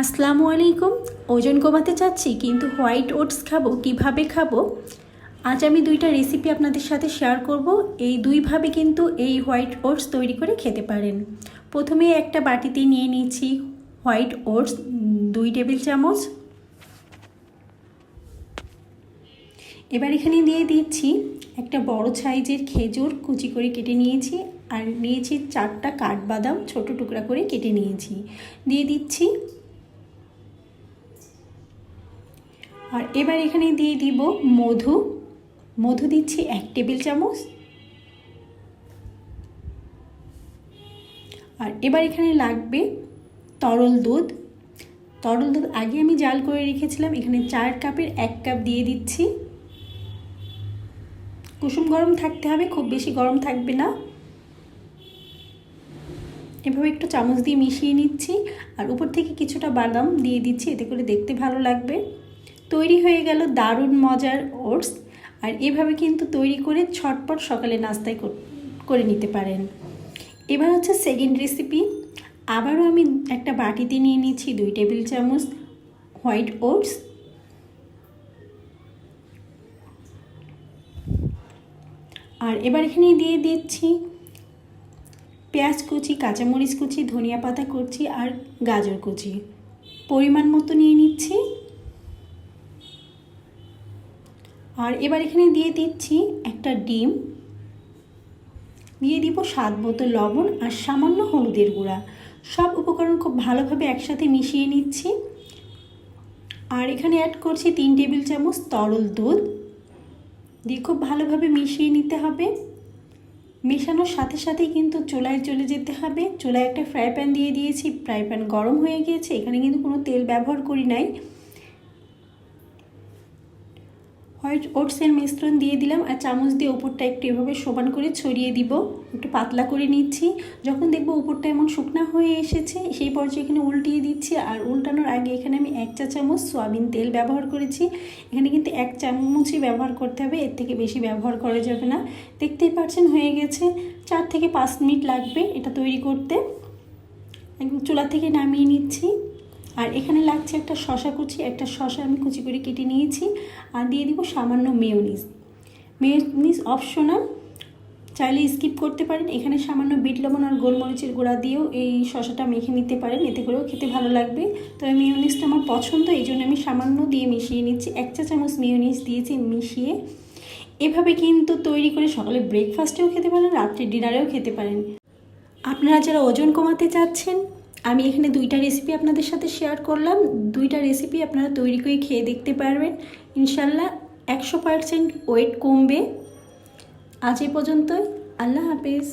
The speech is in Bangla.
আসসালামু আলাইকুম। ওজন কমাতে চাচ্ছি কিন্তু হোয়াইট ওটস খাবো, কিভাবে খাবো? আজ আমি দুইটা রেসিপি আপনাদের সাথে শেয়ার করব। এই দুইভাবে কিন্তু এই হোয়াইট ওটস তৈরি করে খেতে পারেন। প্রথমে একটা বাটিতে নিয়ে নিচ্ছি হোয়াইট ওটস 2 টেবিল চামচ। এবার এখানে দিয়ে দিচ্ছি একটা বড় সাইজের খেজুর কুচি করে কেটে নিয়েছি, আর নিয়েছি 4টা কাঠবাদাম ছোট টুকরা করে কেটে নিয়েছি, দিয়ে দিচ্ছি। আর এবার এখানে দিয়ে দিব মধু দিচ্ছি 1 টেবিল চামচ। আর এবার এখানে লাগবে তরল দুধ। আগে আমি জাল করে রেখেছিলাম, এখানে 4 কাপের 1 কাপ দিয়ে দিচ্ছি। কুসুম গরম থাকতে হবে, খুব বেশি গরম থাকবে না। এভাবে একটু চামচ দিয়ে মিশিয়ে নিচ্ছি, আর উপর থেকে কিছুটা বাদাম দিয়ে দিচ্ছি, এতে করে দেখতে ভালো লাগবে। তৈরি হয়ে গেল দারুণ মজার ওটস। আর এভাবে কিন্তু তৈরি করে ঝটপট সকালে নাস্তায় করে নিতে পারেন। এবার হচ্ছে সেকেন্ড রেসিপি। আবারও আমি একটা বাটিতে নিয়ে নিচ্ছি 2 টেবিল চামচ হোয়াইট ওটস। আর এবার এখানে দিয়ে দিচ্ছি পেঁয়াজ কুচি, কাঁচামরিচ কুচি, ধনিয়া পাতা কুচি আর গাজর কুচি পরিমাণ মতো নিয়ে নিচ্ছি। আর এবার এখানে দিয়ে দিচ্ছি একটা ডিম, দিয়ে দিব স্বাদ মতো লবণ আর সামান্য হলুদের গুঁড়া। সব উপকরণ খুব ভালোভাবে একসাথে মিশিয়ে নিচ্ছি। আর এখানে অ্যাড করছি 3 টেবিল চামচ তরল দুধ, দিয়ে খুব ভালোভাবে মিশিয়ে নিতে হবে। মেশানোর সাথে সাথে কিন্তু চুলায় চলে যেতে হবে। চুলায় একটা ফ্রাই প্যান দিয়ে দিয়েছি, ফ্রাই প্যান গরম হয়ে গিয়েছে। এখানে কিন্তু কোনো তেল ব্যবহার করি নাই। হোয়াইট ওটসের মিশ্রণ দিয়ে দিলাম, আর চামচ দিয়ে উপরটা একটু এভাবে সমান করে ছড়িয়ে দিব, একটু পাতলা করে নিচ্ছি। যখন দেখবো উপরটা এমন শুকনা হয়ে এসেছে, সেই পর্যায়ে এখানে উল্টিয়ে দিচ্ছি। আর উল্টানোর আগে এখানে আমি 1 চা চামচ সয়াবিন তেল ব্যবহার করেছি। এখানে কিন্তু 1 চামচই ব্যবহার করতে হবে, এর থেকে বেশি ব্যবহার করা যাবে না। দেখতেই পাচ্ছেন হয়ে গেছে। 4 থেকে 5 মিনিট লাগবে এটা তৈরি করতে। একদম চুলা থেকে নামিয়ে নিচ্ছি। আর এখানে লাগছে একটা শসা কুচি, একটা শসা আমি কুচি করে কেটে নিয়েছি। আর দিয়ে দিব সামান্য মেয়োনিজ অপশনাল, চাইলে স্কিপ করতে পারেন। এখানে সামান্য বিট লবণ আর গোলমরিচের গুঁড়া দিয়েও এই শসাটা মেখে নিতে পারেন, এতে করেও খেতে ভালো লাগবে। তবে মেয়োনিজটা আমার পছন্দ, এই জন্য আমি সামান্য দিয়ে মিশিয়ে নিচ্ছি। 1 চা চামচ মেয়োনিজ দিয়েছি মিশিয়ে। এভাবে কিন্তু তৈরি করে সকালে ব্রেকফাস্টেও খেতে পারেন, রাত্রে ডিনারেও খেতে পারেন। আপনারা যারা ওজন কমাতে চাচ্ছেন, আমি এখানে 2টা রেসিপি আপনাদের সাথে শেয়ার করলাম। 2টা রেসিপি আপনারা তৈরি করে খেয়ে দেখতে পারবেন, ইনশাল্লাহ 100% ওয়েট কমবে। আজ এই পর্যন্তই, আল্লাহ হাফেজ।